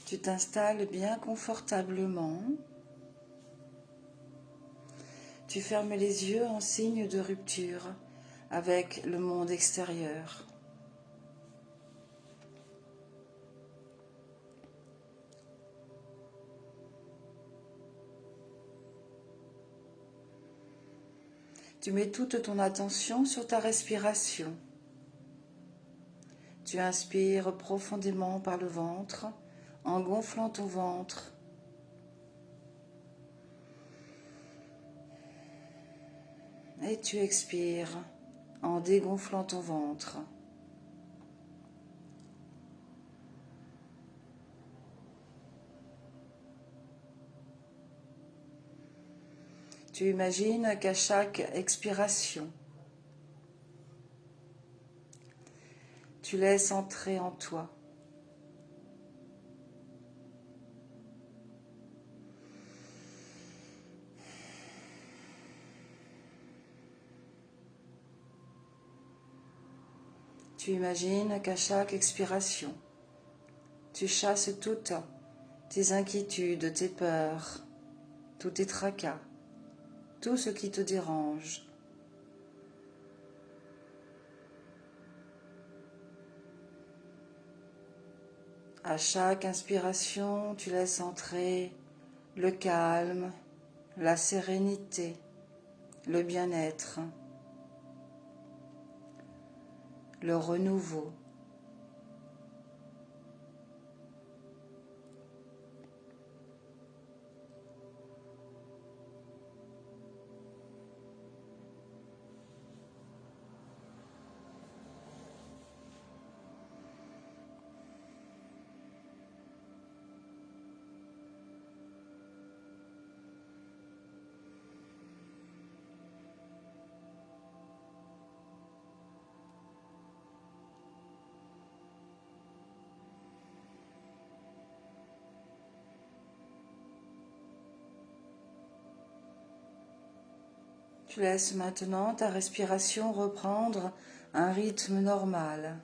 Tu t'installes bien confortablement. Tu fermes les yeux en signe de rupture avec le monde extérieur. Tu mets toute ton attention sur ta respiration. Tu inspires profondément par le ventre en gonflant ton ventre. Et tu expires en dégonflant ton ventre. Tu imagines qu'à chaque expiration, tu laisses entrer en toi Tu imagines qu'à chaque expiration, tu chasses toutes tes inquiétudes, tes peurs, tous tes tracas, tout ce qui te dérange. À chaque inspiration, tu laisses entrer le calme, la sérénité, le bien-être, le renouveau. Tu laisses maintenant ta respiration reprendre un rythme normal.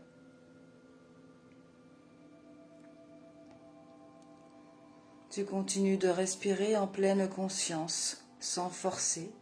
Tu continues de respirer en pleine conscience, sans forcer.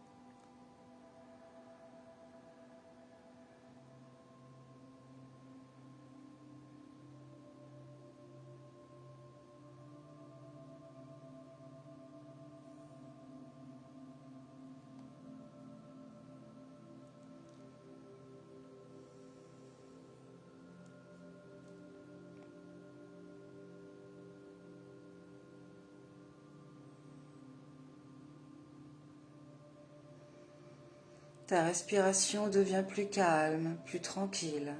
Ta respiration devient plus calme, plus tranquille.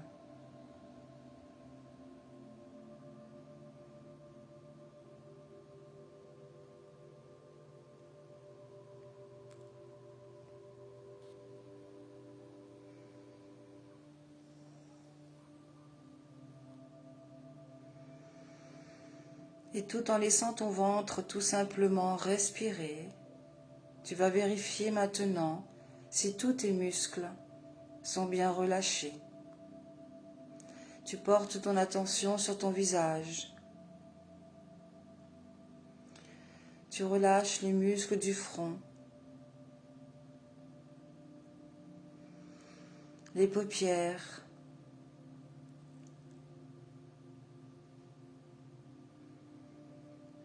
Et tout en laissant ton ventre tout simplement respirer, tu vas vérifier maintenant si tous tes muscles sont bien relâchés. Tu portes ton attention sur ton visage. Tu relâches les muscles du front, les paupières,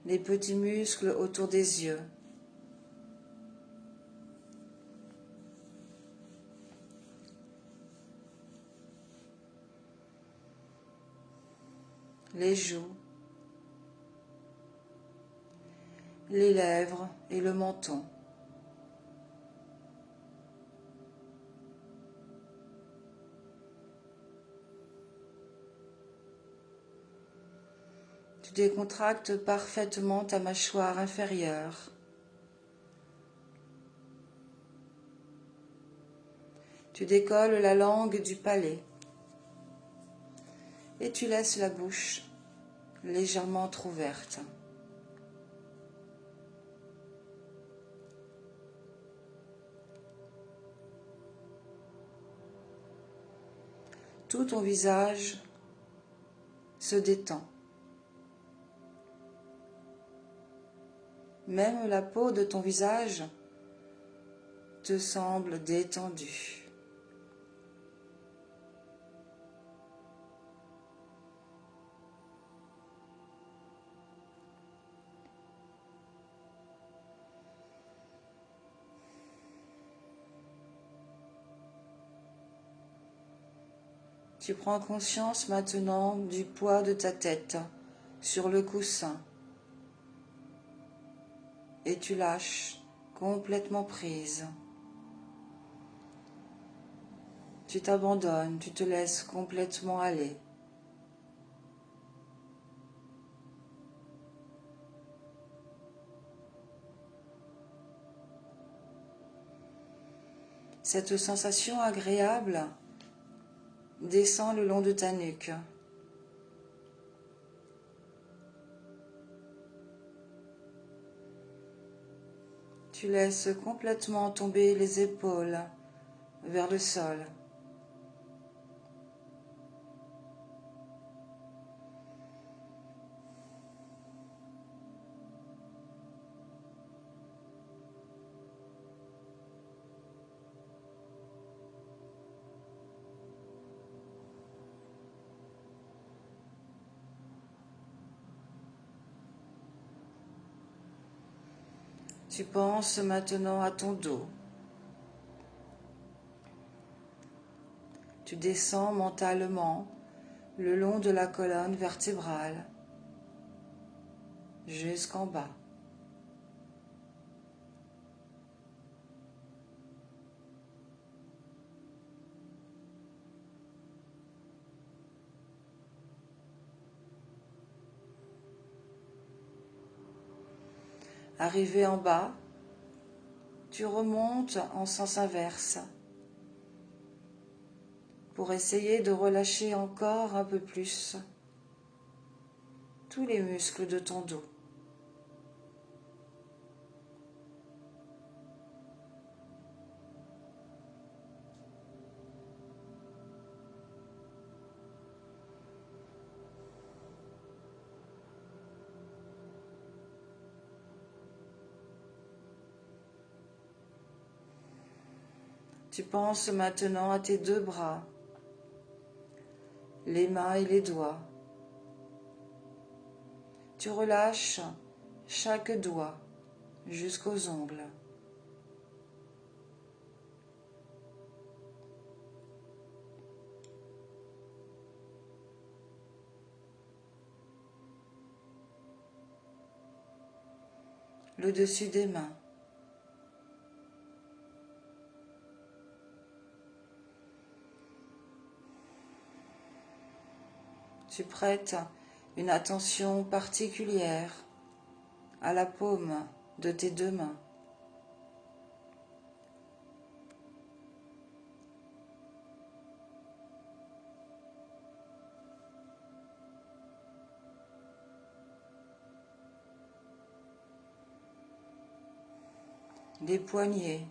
les petits muscles autour des yeux. Les joues, les lèvres et le menton. Tu décontractes parfaitement ta mâchoire inférieure. Tu décolles la langue du palais et tu laisses la bouche légèrement entrouverte. Tout ton visage se détend. Même la peau de ton visage te semble détendue. Tu prends conscience maintenant du poids de ta tête sur le coussin et tu lâches complètement prise. Tu t'abandonnes, tu te laisses complètement aller. Cette sensation agréable descend le long de ta nuque. Tu laisses complètement tomber les épaules vers le sol. Tu penses maintenant à ton dos. Tu descends mentalement le long de la colonne vertébrale jusqu'en bas. Arrivé en bas, tu remontes en sens inverse pour essayer de relâcher encore un peu plus tous les muscles de ton dos. Tu penses maintenant à tes deux bras, les mains et les doigts. Tu relâches chaque doigt jusqu'aux ongles. Le dessus des mains. Tu prêtes une attention particulière à la paume de tes deux mains. Les poignets.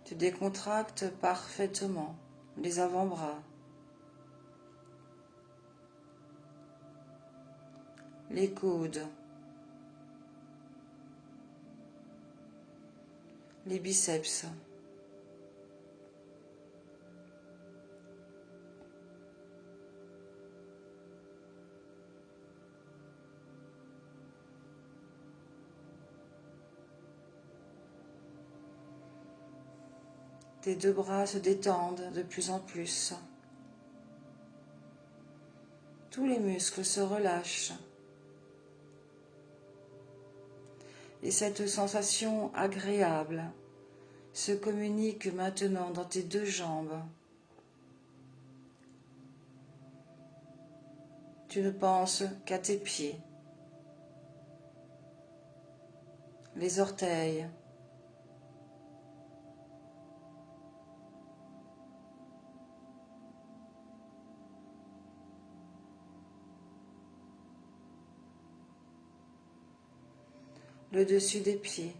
Tu décontractes parfaitement les avant-bras, les coudes, les biceps. Tes deux bras se détendent de plus en plus. Tous les muscles se relâchent. Et cette sensation agréable se communique maintenant dans tes deux jambes. Tu ne penses qu'à tes pieds, les orteils, le dessus des pieds,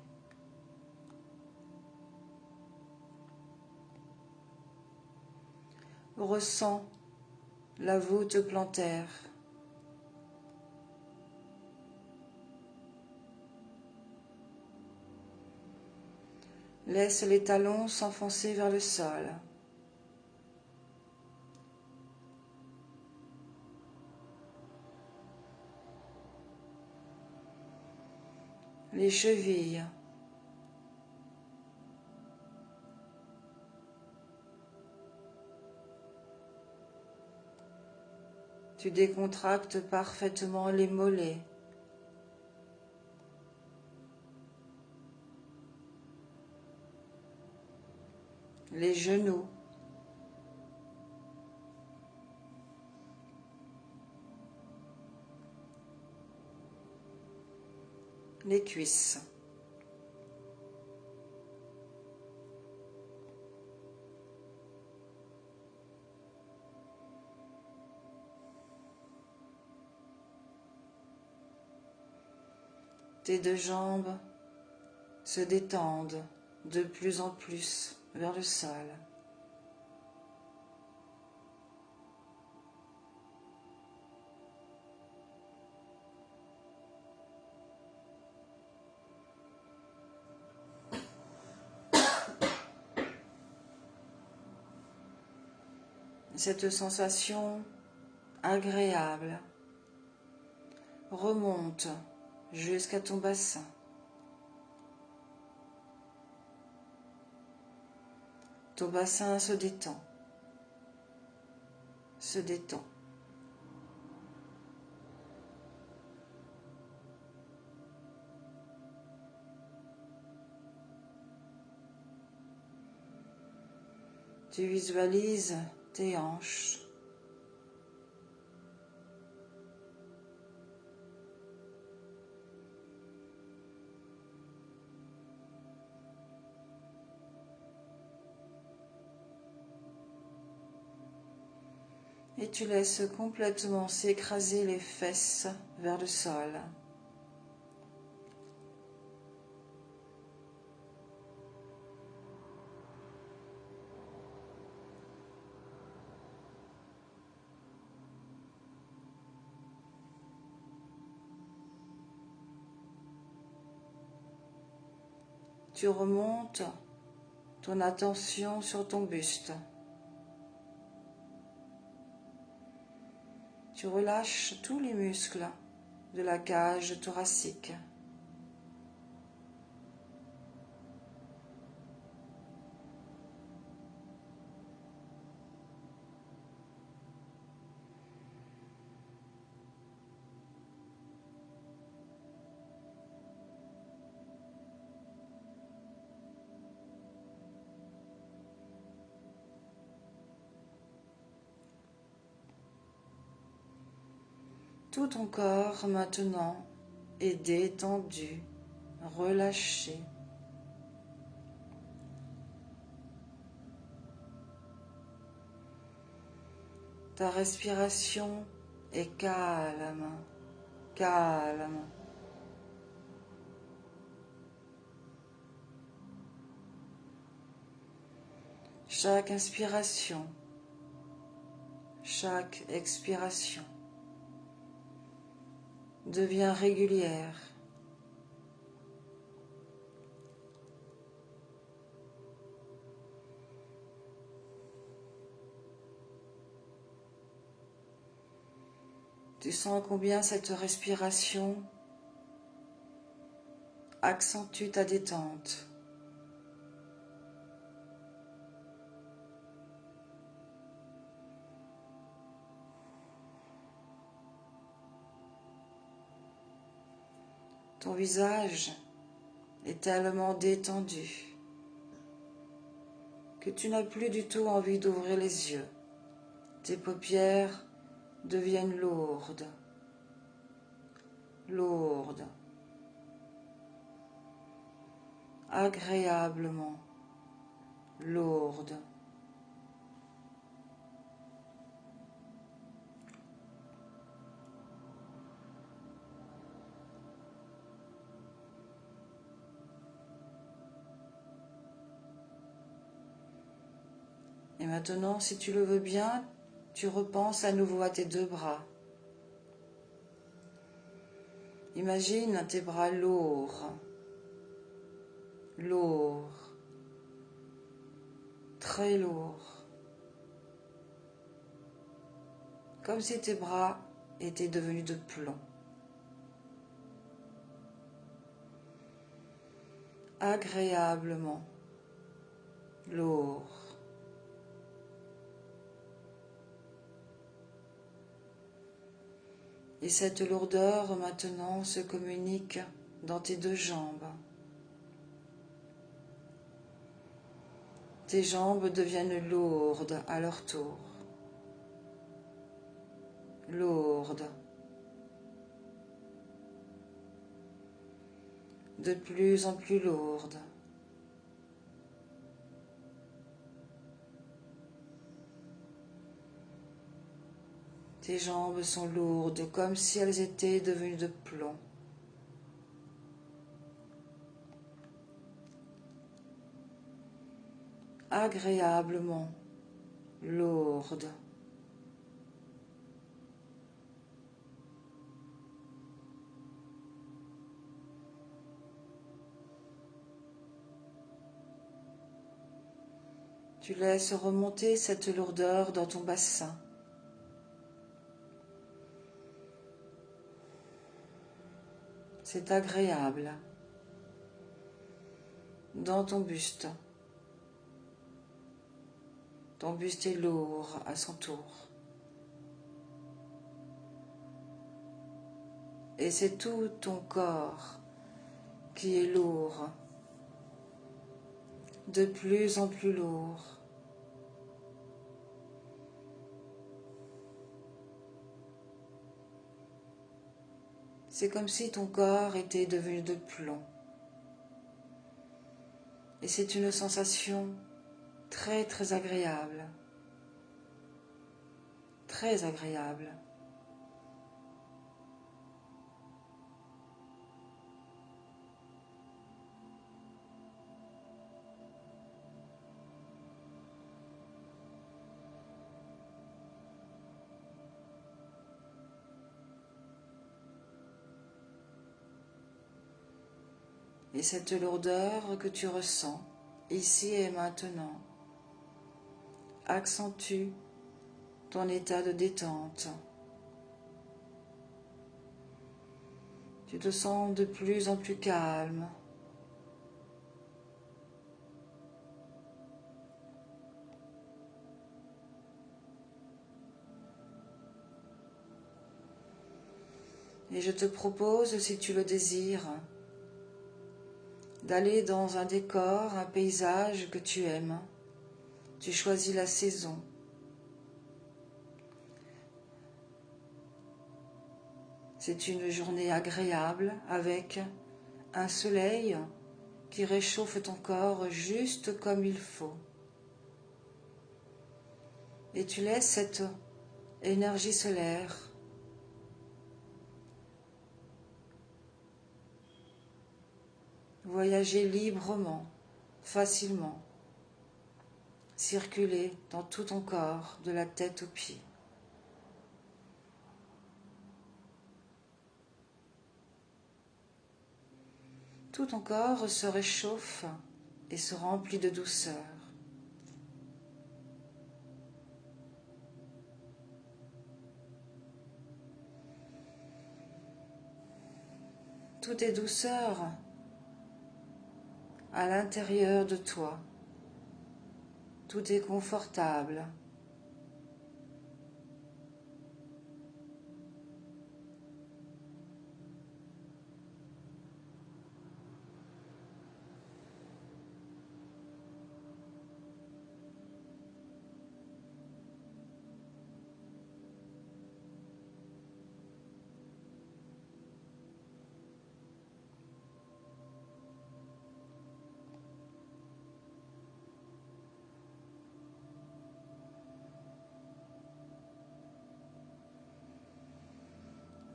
ressens la voûte plantaire. Laisse les talons s'enfoncer vers le sol. Les chevilles. Tu décontractes parfaitement les mollets. Les genoux. Les cuisses. Tes deux jambes se détendent de plus en plus vers le sol. Cette sensation agréable remonte jusqu'à ton bassin. Ton bassin se détend, se détend. Tu visualises tes hanches. Et tu laisses complètement s'écraser les fesses vers le sol. Tu remontes ton attention sur ton buste. Tu relâches tous les muscles de la cage thoracique. Tout ton corps maintenant est détendu, relâché. Ta respiration est calme, calme. Chaque inspiration, chaque expiration devient régulière. Tu sens combien cette respiration accentue ta détente. Ton visage est tellement détendu que tu n'as plus du tout envie d'ouvrir les yeux. Tes paupières deviennent lourdes, lourdes, agréablement lourdes. Et maintenant, si tu le veux bien, tu repenses à nouveau à tes 2 bras. Imagine tes bras lourds, lourds, très lourds, comme si tes bras étaient devenus de plomb. Agréablement lourds. Et cette lourdeur maintenant se communique dans tes 2 jambes. Tes jambes deviennent lourdes à leur tour. Lourdes. De plus en plus lourdes. Tes jambes sont lourdes comme si elles étaient devenues de plomb. Agréablement lourdes. Tu laisses remonter cette lourdeur dans ton bassin. C'est agréable. Dans ton buste. Ton buste est lourd à son tour. Et c'est tout ton corps qui est lourd. De plus en plus lourd. C'est comme si ton corps était devenu de plomb. Et c'est une sensation très très agréable. Très agréable. Et cette lourdeur que tu ressens, ici et maintenant, accentue ton état de détente. Tu te sens de plus en plus calme. Et je te propose, si tu le désires, d'aller dans un décor, un paysage que tu aimes. Tu choisis la saison. C'est une journée agréable avec un soleil qui réchauffe ton corps juste comme il faut. Et tu laisses cette énergie solaire voyager librement, facilement, circuler dans tout ton corps, de la tête aux pieds. Tout ton corps se réchauffe et se remplit de douceur. Tout est douceur à l'intérieur de toi. Tout est confortable.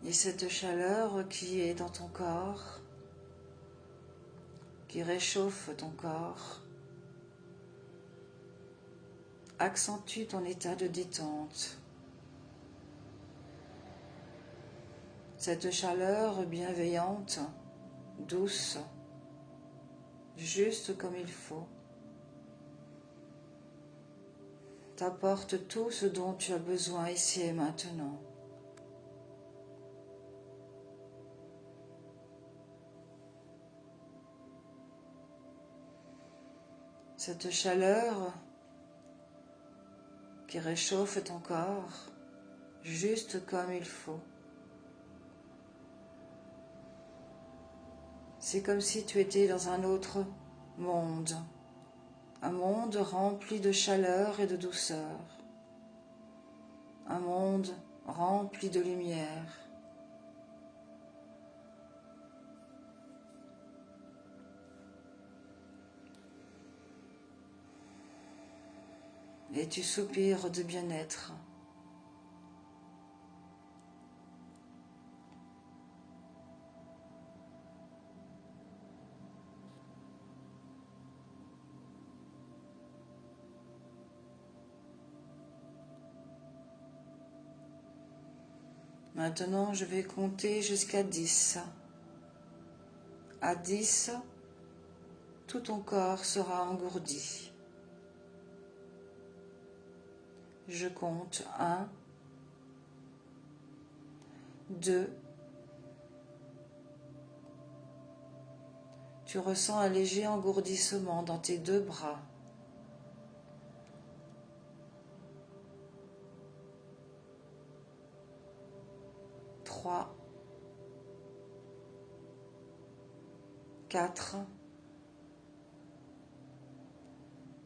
Et cette chaleur qui est dans ton corps, qui réchauffe ton corps, accentue ton état de détente. cette chaleur bienveillante, douce, juste comme il faut, t'apporte tout ce dont tu as besoin ici et maintenant. Cette chaleur qui réchauffe ton corps, juste comme il faut. C'est comme si tu étais dans un autre monde, un monde rempli de chaleur et de douceur, un monde rempli de lumière. Et tu soupires de bien-être. Maintenant, je vais compter jusqu'à 10. À 10, tout ton corps sera engourdi. Je compte 1, 2. Tu ressens un léger engourdissement dans tes deux bras. 3, 4.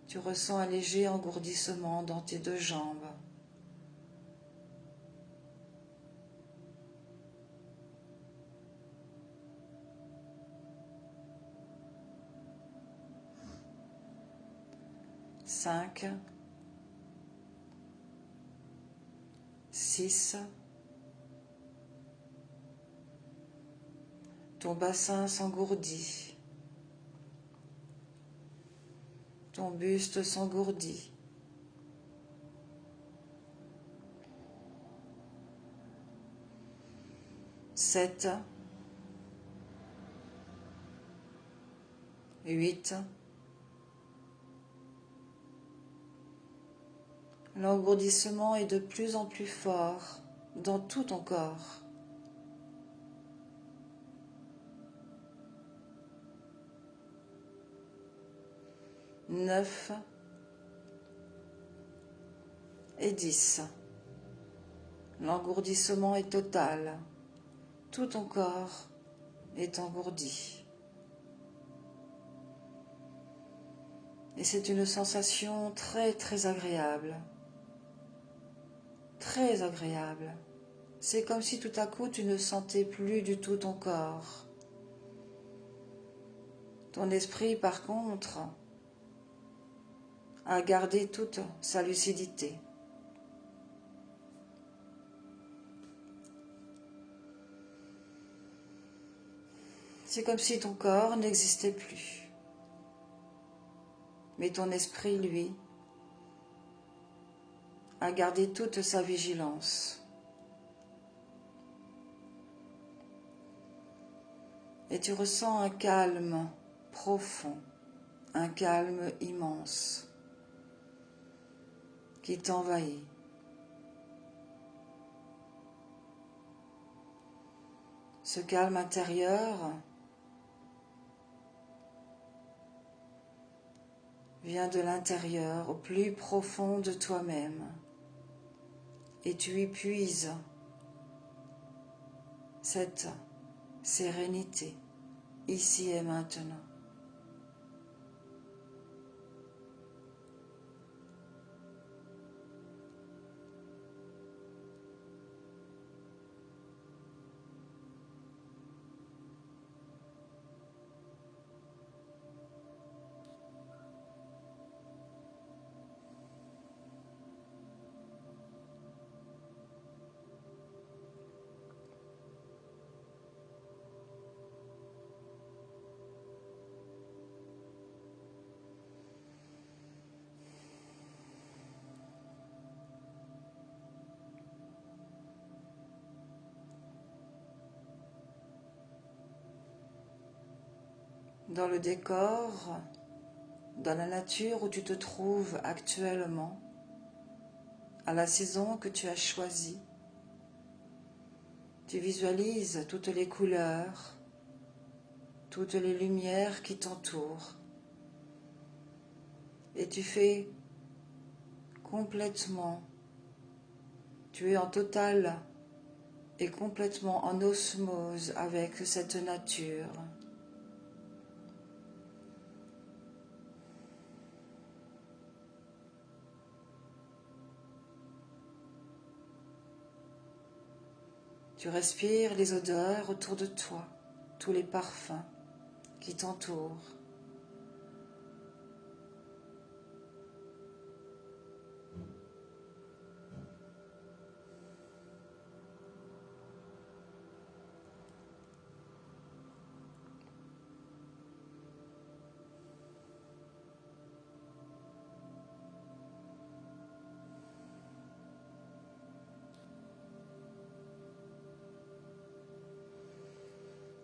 Tu ressens un léger engourdissement dans tes deux jambes. 5, 6. Ton bassin s'engourdit. Ton buste s'engourdit. 7, 8. L'engourdissement est de plus en plus fort dans tout ton corps. 9 et 10. L'engourdissement est total. Tout ton corps est engourdi. Et c'est une sensation très très agréable. Très agréable. C'est comme si tout à coup tu ne sentais plus du tout ton corps. Ton esprit, par contre, a gardé toute sa lucidité. C'est comme si ton corps n'existait plus. Mais ton esprit, lui, a gardé toute sa vigilance. Et tu ressens un calme profond, un calme immense qui t'envahit. Ce calme intérieur vient de l'intérieur, au plus profond de toi-même, et tu y puises cette sérénité, ici et maintenant. dans le décor, dans la nature où tu te trouves actuellement, à la saison que tu as choisie. Tu visualises toutes les couleurs, toutes les lumières qui t'entourent. Et tu fais complètement, tu es en totale et complètement en osmose avec cette nature. Tu respires les odeurs autour de toi, tous les parfums qui t'entourent.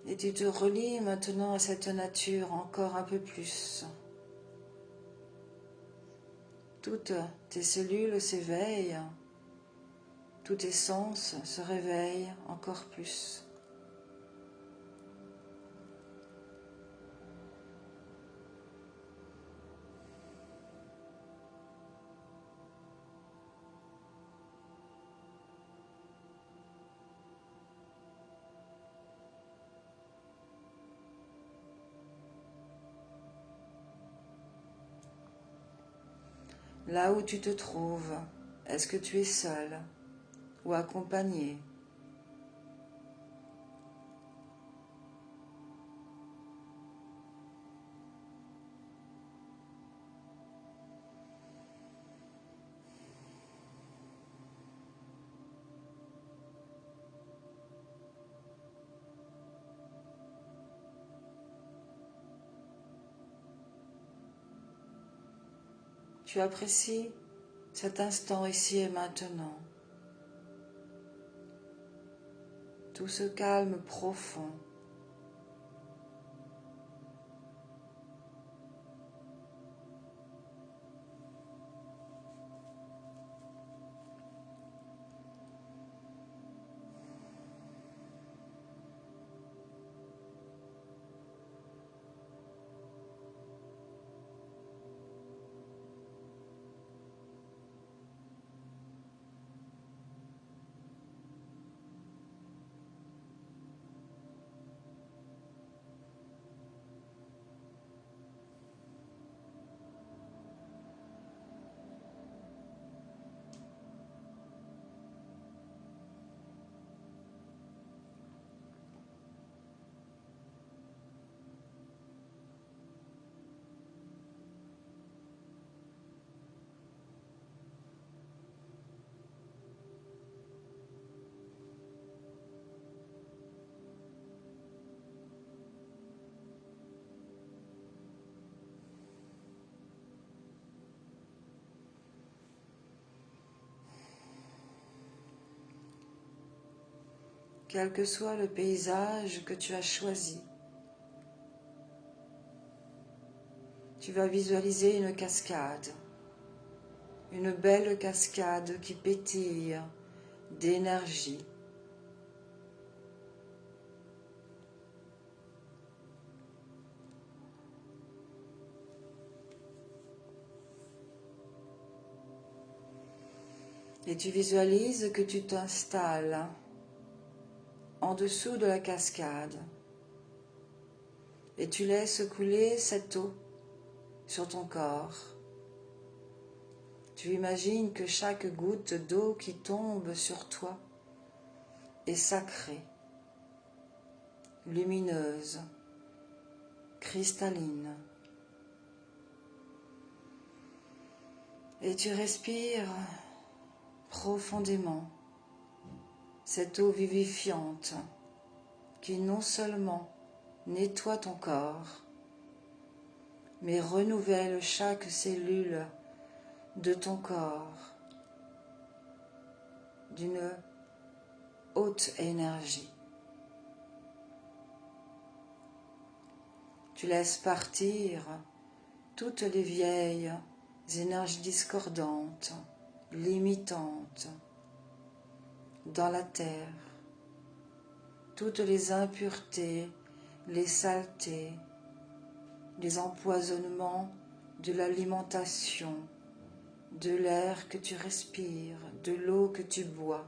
Et tu te relis maintenant à cette nature encore un peu plus. Toutes tes cellules s'éveillent, tous tes sens se réveillent encore plus. Là où tu te trouves, est-ce que tu es seul ou accompagné? Tu apprécies cet instant ici et maintenant, tout ce calme profond. Quel que soit le paysage que tu as choisi, tu vas visualiser une cascade, une belle cascade qui pétille d'énergie. Et tu visualises que tu t'installes en dessous de la cascade et tu laisses couler cette eau sur ton corps. Tu imagines que chaque goutte d'eau qui tombe sur toi est sacrée, lumineuse, cristalline. Et tu respires profondément cette eau vivifiante qui non seulement nettoie ton corps, mais renouvelle chaque cellule de ton corps d'une haute énergie. Tu laisses partir toutes les vieilles énergies discordantes, limitantes, dans la terre, toutes les impuretés, les saletés, les empoisonnements de l'alimentation, de l'air que tu respires, de l'eau que tu bois.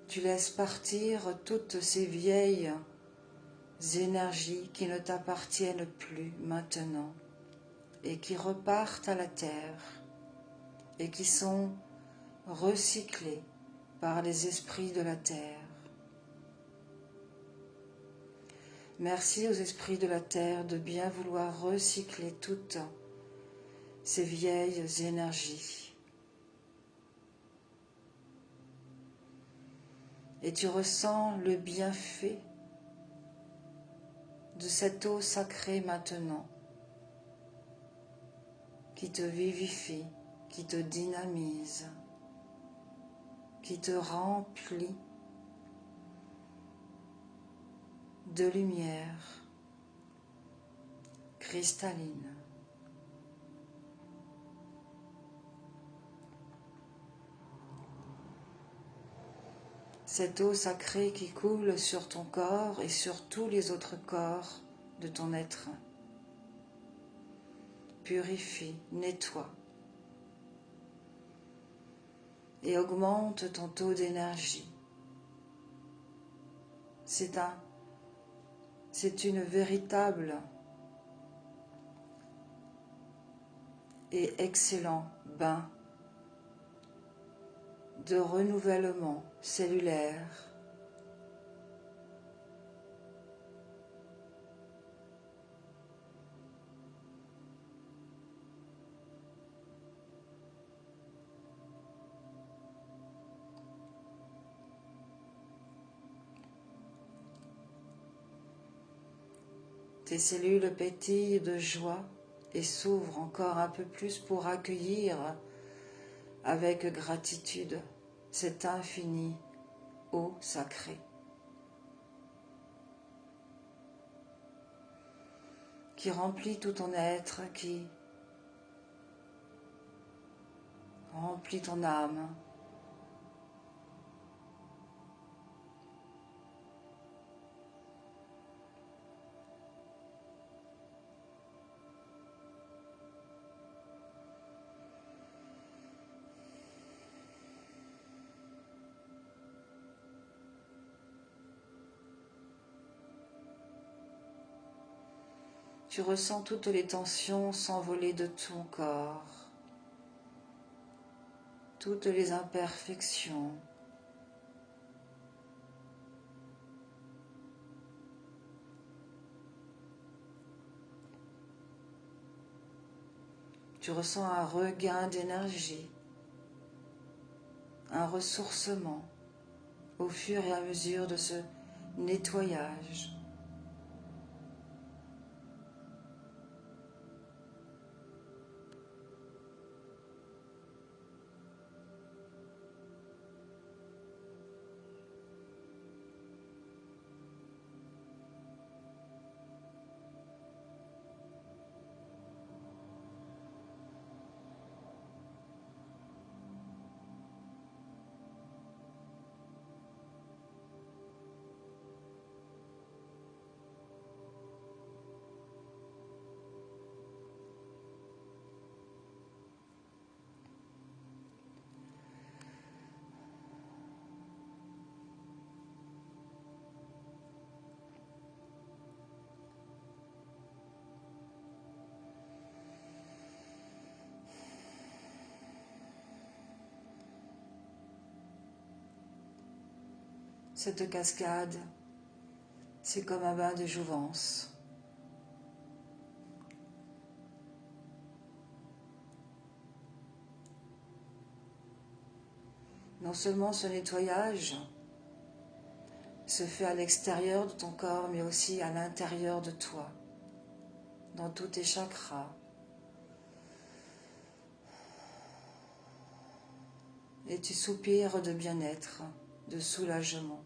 Tu laisses partir toutes ces vieilles énergies qui ne t'appartiennent plus maintenant et qui repartent à la terre et qui sont recyclées par les esprits de la terre. Merci aux esprits de la terre de bien vouloir recycler toutes ces vieilles énergies. Et tu ressens le bienfait de cette eau sacrée maintenant, qui te vivifie, qui te dynamise, qui te remplit de lumière cristalline. Cette eau sacrée qui coule sur ton corps et sur tous les autres corps de ton être. Purifie, nettoie et augmente ton taux d'énergie. C'est une véritable et excellent bain de renouvellement cellulaire. Tes cellules pétillent de joie et s'ouvrent encore un peu plus pour accueillir avec gratitude cette infinie eau sacrée qui remplit tout ton être, qui remplit ton âme. Tu ressens toutes les tensions s'envoler de ton corps, toutes les imperfections. Tu ressens un regain d'énergie, un ressourcement au fur et à mesure de ce nettoyage. Cette cascade, c'est comme un bain de jouvence. Non seulement ce nettoyage se fait à l'extérieur de ton corps, mais aussi à l'intérieur de toi, dans tous tes chakras. Et tu soupires de bien-être, de soulagement.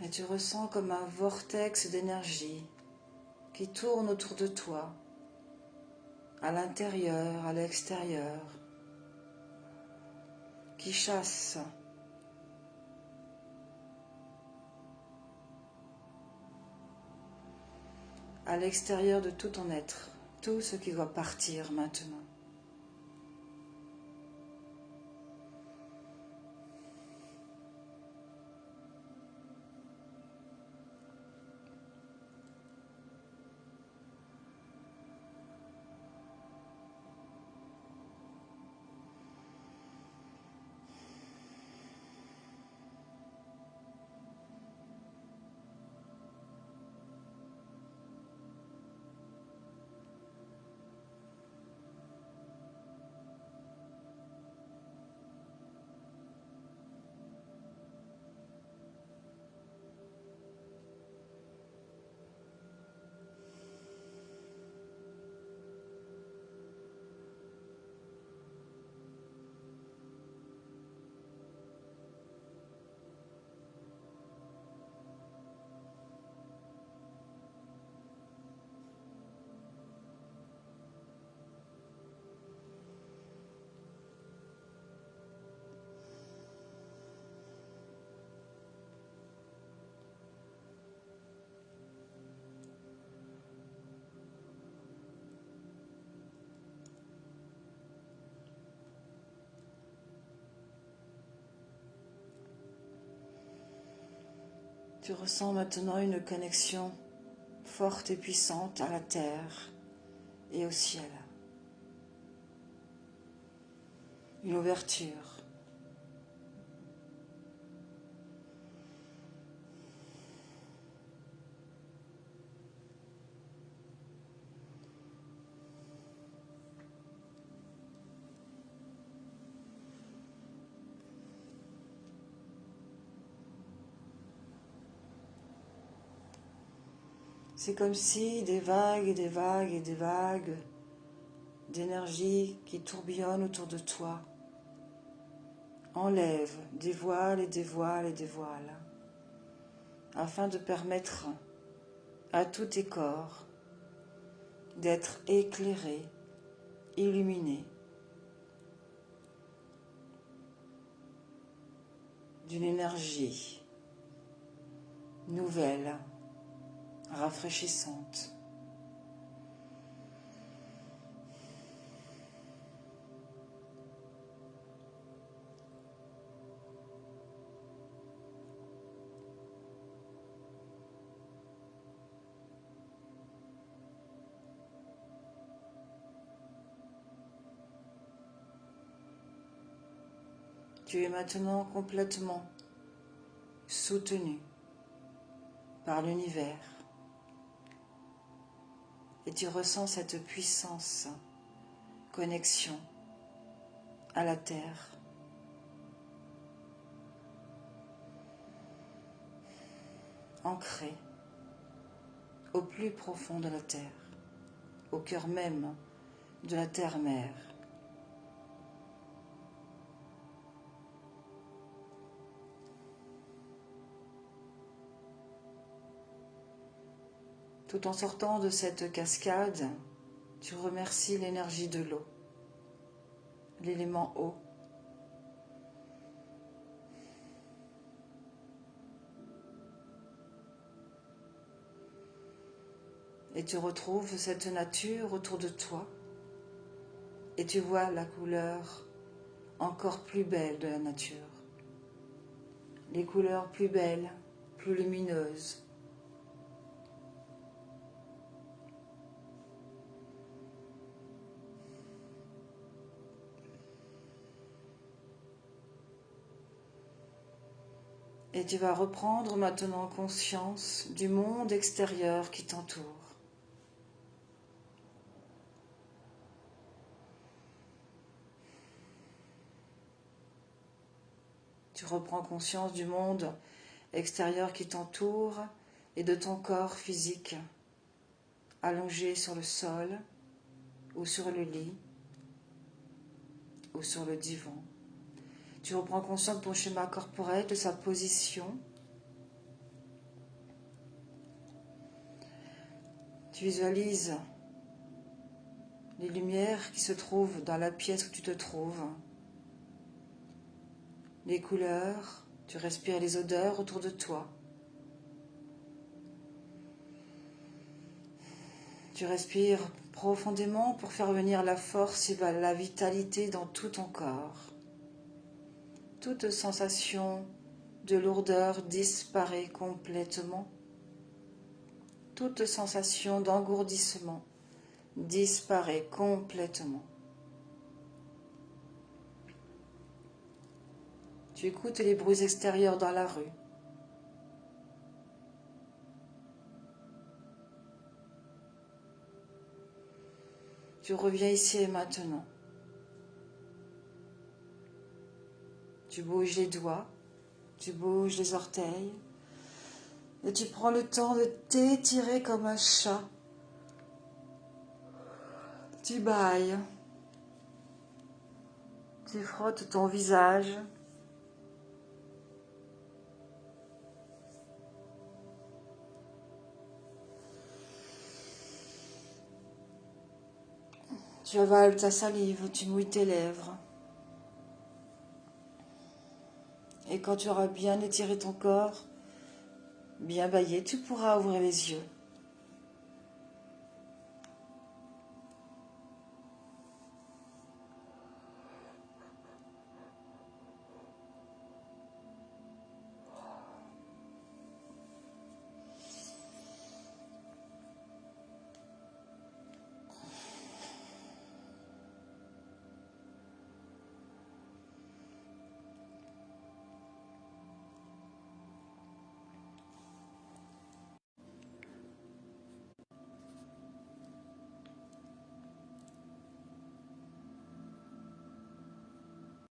Et tu ressens comme un vortex d'énergie qui tourne autour de toi, à l'intérieur, à l'extérieur, qui chasse à l'extérieur de tout ton être, tout ce qui doit partir maintenant. Tu ressens maintenant une connexion forte et puissante à la terre et au ciel. Une ouverture. C'est comme si des vagues et des vagues et des vagues d'énergie qui tourbillonnent autour de toi enlèvent des voiles et des voiles et des voiles afin de permettre à tous tes corps d'être éclairés, illuminés d'une énergie nouvelle, rafraîchissante. Tu es maintenant complètement soutenu par l'univers et tu ressens cette puissance, connexion à la terre. Ancrée au plus profond de la terre, au cœur même de la terre-mère. Tout en sortant de cette cascade, tu remercies l'énergie de l'eau, l'élément eau. Et tu retrouves cette nature autour de toi et tu vois la couleur encore plus belle de la nature. Les couleurs plus belles, plus lumineuses. Et tu vas reprendre maintenant conscience du monde extérieur qui t'entoure. Tu reprends conscience du monde extérieur qui t'entoure et de ton corps physique, allongé sur le sol ou sur le lit ou sur le divan. Tu reprends conscience de ton schéma corporel, de sa position. Tu visualises les lumières qui se trouvent dans la pièce où tu te trouves, les couleurs, tu respires les odeurs autour de toi. Tu respires profondément pour faire venir la force et la vitalité dans tout ton corps. Toute sensation de lourdeur disparaît complètement. Toute sensation d'engourdissement disparaît complètement. Tu écoutes les bruits extérieurs dans la rue. Tu reviens ici et maintenant. Tu bouges les doigts, tu bouges les orteils et tu prends le temps de t'étirer comme un chat. Tu bâilles, tu frottes ton visage. Tu avales ta salive, tu mouilles tes lèvres. Et quand tu auras bien étiré ton corps, bien baillé, tu pourras ouvrir les yeux.